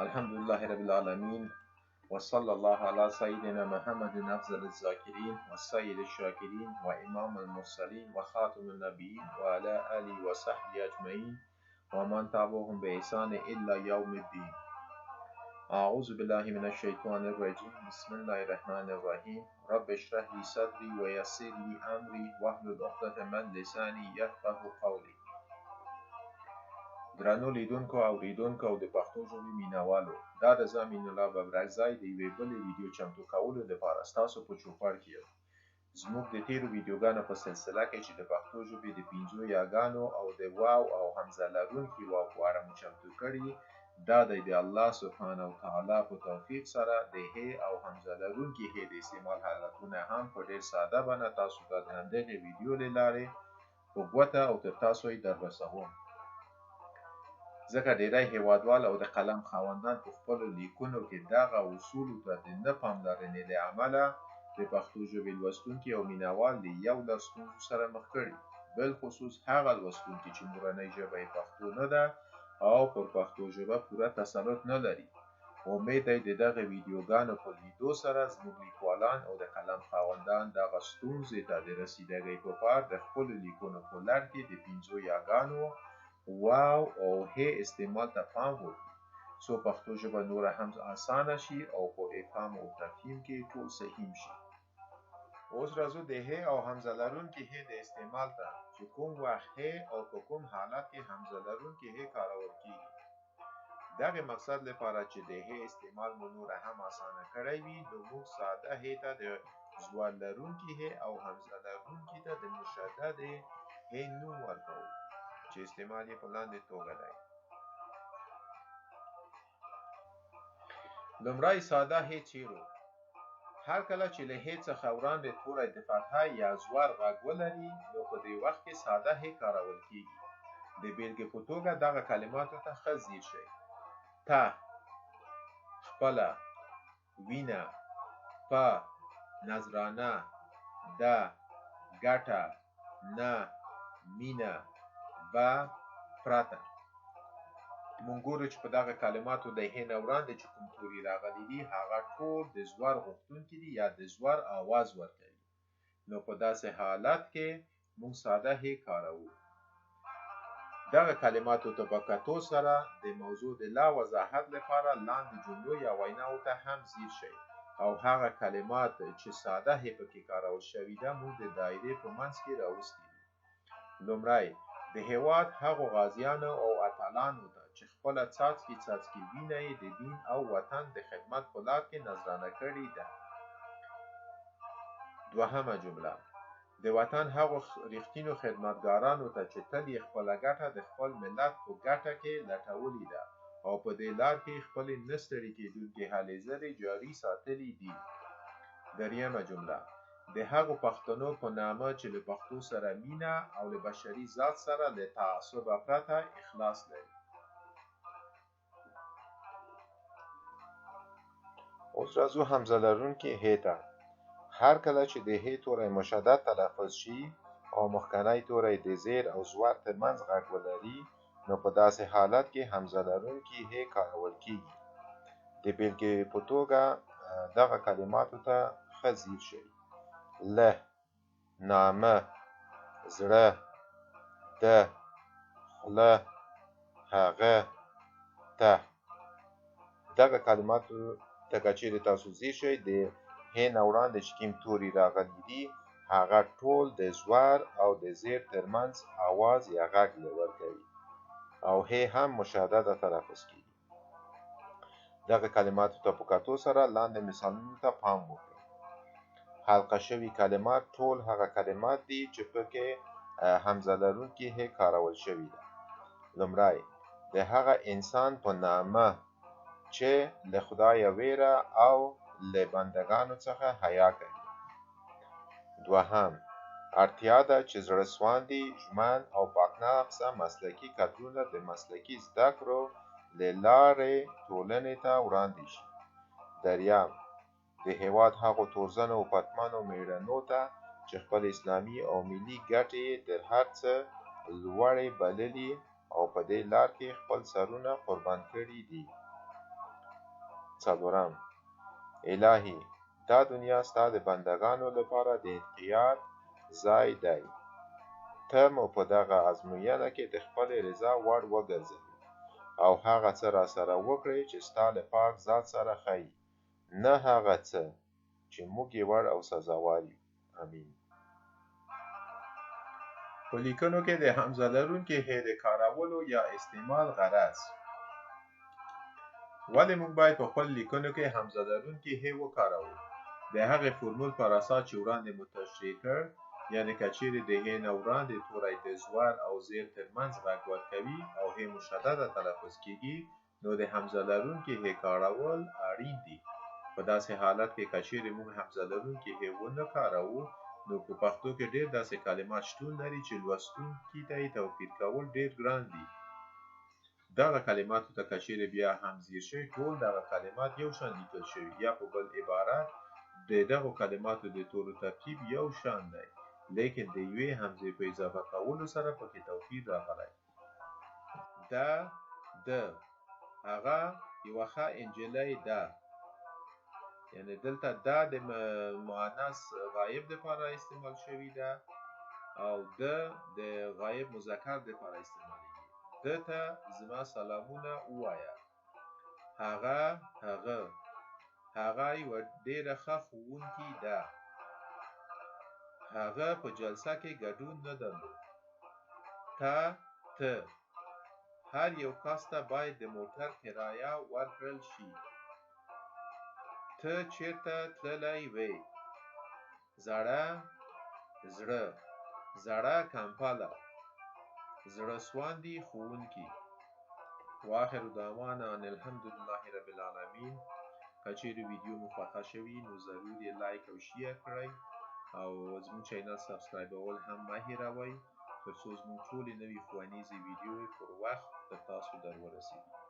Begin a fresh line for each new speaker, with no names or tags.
الحمد لله رب العالمين، وصلى الله على سيدنا محمد أفضل الذاكرين والسيد الشاكرين وإمام المرسلين وخاتم النبيين وعلى آله وصحبه أجمعين ومن تبعهم بإحسان إلى يوم الدين. أعوذ بالله من الشيطان الرجيم. بسم الله الرحمن الرحيم. رب اشرح لي صدري ويسر لي أمري واحلل عقدة من لساني يفقهوا قولي. درنو لیدونکو او اوریدونکو او د پښتو ژبې مینوالو، دا د زمین الله ببرکزی د یوې بلې ویډیو چمتو کولو لپاره ستاسو په چوپړ کې یم. زموږ د تیرو ویډیوګانو په سلسله کې چې د پښتو ژبې د پنځو یاګانو او د واو او حمزه لرونکي واو په اړه مو چمتو کړي، دا د الله سبحانه وتعالی په توفیق سره د هې او حمزه لرونکي هې د استعمال حالتونه هم په ډېر ساده بڼه تاسو ته د همدغې ویډیو له لارې په ګوته او تر تاسو یې دررسوم. ځکه ډیری هیوادوال او د قلم خاوندان په خپلو لیکونو کې دغه اصولو ته د نه پاملرنې له امله د پښتو ژبې لوستونکي او مینوال د یو لړ ستونزو سره مخ کړي، بالخصوص هغه لوستونکي چې مورنۍ ژبه یې پښتو نه ده او پر پښتو ژبه پوره تسلط نه لري. امید دی د دغه ویډیوګانو په لیدو سره زموږ لیکوالان او د قلم خاوندان دغه ستونزې ته د رسیدګۍ په پار د خپلو لیکونو په لړ کې د پنځو یاګانو واو او هې استعمال ته پام وکړي، څو پښتو ژبه نوره هم اسانه شي او په افهام او تفهیم کې ټول صحیح شي. اوس راځو د هې او حمزه لرونکي هې د استعمال ته، چې کوم وخت هې او په کوم حالت کې حمزه لرونکي هې کارول کیږي. دغه مقصد لپاره چې د هې استعمال مو نوره هم اسانه کړی وي، نو موږ ساده هې ته د زوال لرونکي هې او حمزه لرونکي ته د مشدد هې نوم ورکوو، چې استعمال یې په لاندې توګه دی. لومړی ساده هې چیرو. هر کله چې له هې څخه وړاندې توری د فتحه یا زور غږ ولري، نو په دې وخت کې ساده هې کارول کیږي. د بیلګې په توګه دغه کلماتو ته ښه ځیر شئ: ته، خپله، وینه، په، نذرانه، ده، ګټه، نه، مینه، به، پرته. مونږ ګورو چې په دغه کلماتو د هې نه وړاندې چې کوم توري راغلي دي، هغه ټول د زور غوښتونکي دي یا د زور آواز ورکوي. نو په داسې حالت کې مونږ ساده هې کاروو. دغه کلماتو ته په کتو سره د موضوع د لا وضاحت لپاره لاندې جملو یا ویناوو ته هم ځیر شئ او هغه کلمات چې ساده هې پکې کارول شوي ده مونږ د دایرې په منځ کې راوستي دي. لومړی د هېواد هغو غازیانو او اتلانو ته چې خپله څاڅکي څاڅکي وینه یې د دین او وطن د خدمت په لار کې نذرانه کړې ده. دوهمه جمله: د وطن هغو رښتینو خدمتګارانو ته چې تل یې خپله ګټه د خپل ملت په ګټه کې لټولې ده او په دې لار کې خپلې نه ستړې کېدونکې هلې ځلې جاري ساتلي دي. دریمه جمله: د هغو پښتنو په نامه چې له پښتو سره مینه او له بشري ذات سره له تعصبه پرته اخلاص لري. اوس راځو حمزه لرونکي هې ته. هر کله چې د هې توری مشدد تلفظ شي او مخکنی توری د زیر او زور ترمنځ غږ ولري، نو په داسې حالت کې حمزه لرونکي هې کارول کیږي. د بیلګې په توګه دغه کلماتو ته ښه ځیر شئ: له، نامه، زړه، ده، خوله، هغه، ته. دغه کلماتو ته که چیرې تاسو ځیر شئ، د هې نه وړاندې چې کوم توري راغلي دي هغه ټول د زور او د زیر ترمنځ آواز یا غږ ورکوي او هې هم مشدده تلفظ کیږي. دغه کلماتو ته په کتو سره لاندې مثالونو ته پام وکړئ. حلقه شوي کلمات ټول هغه کلمات دي چې پکې حمزه لرونکي هې کارول شوي ده. لومړی: د هغه انسان په نامه چې له خدایه ویره او له بندګانو څخه حیا کوي. دوهم: اړتیا ده چې زړه سواندي، ژمن او پاکنفسه مسلکي کدرونه د مسلکي زده کړو له لارې ټولنې ته وړاندې شي. دریم: د هېواد هغو تورزنو او پتمنو مېړنو ته چې خپل اسلامي او ملي ګټې تر هر څه لوړې بللي او په دې لار کې خپل سرونه قربان کړي دي. څلورم: الهي، دا دنیا ستا د بندګانو لپاره د انقیاد ځای دی. ته مو په دغه ازموینه کې د خپلې رضا وړ وګرځوې او هغه څه راسره وکړې چې ستا له پاک ذات سره ښیي، نه هغه څه چې موږ یې وړ او سزاوار یو. امین. په لیکنو کې د حمزه لرونکي ه د کارولو یا استعمال غرض: ولې موږ باید په خپلو لیکنو کې حمزه لرونکي ه وکاروو؟ د هغې فورمول پر اساس چې وړاندې مو تشریح کړ، یعنې که چیرې د ه نه وړاندې توری د زور او زیر ترمنځ غږ ورکوي او ه مشدده تلفظ کیږي، نو د حمزه لرونکي ه کارول اړین دي. په داسې حالت کې که چیرې موږ حمزه لرونکي ه ونه کاروو، نو په پښتو کې ډېر داسې کلمات شتون لري چې لوستونکي ته یې توپیر کول ډېر ګران دي. دغه کلماتو ته که چیرې بیا هم ځیر شئ، ټول دغه کلمات یو شان لیکل شوي، یا په بل عبارت د دغو کلماتو د تورو ترکیب یو شان دی، لیکن د یوې حمزې په اضافه کولو سره پکې توپیر راغلی. د هغه یوه ښه نجلۍ ده، یعنې دلته دا د مؤنث غایب دپاره استعمال شوي ده او د غایب مذکر دپاره استعمالیږي. ده ته زما سلامونه ووایه. هغه یوه ډېره ښه ښوونکې ده. هغه په جلسه کې ګډون نه درلود. ته هر یو کس ته باید د موټر کرایه ورکړل شي. ته چېرته تللی وې؟ زړه کمپله، زړه سواندي ښوونکي. واخر دعوانا ان الحمدلله رب العالمین. که چیرې ویډیو مو خوښه شوي نو ضرور یې لایک او شیر کړئ او زموږ چینل سبسکرایبول هم مه هېروئ، تر څو زموږ ټولې نوې ښوونیزې ویډیوې پر وخت تر تاسو در ورسیږي.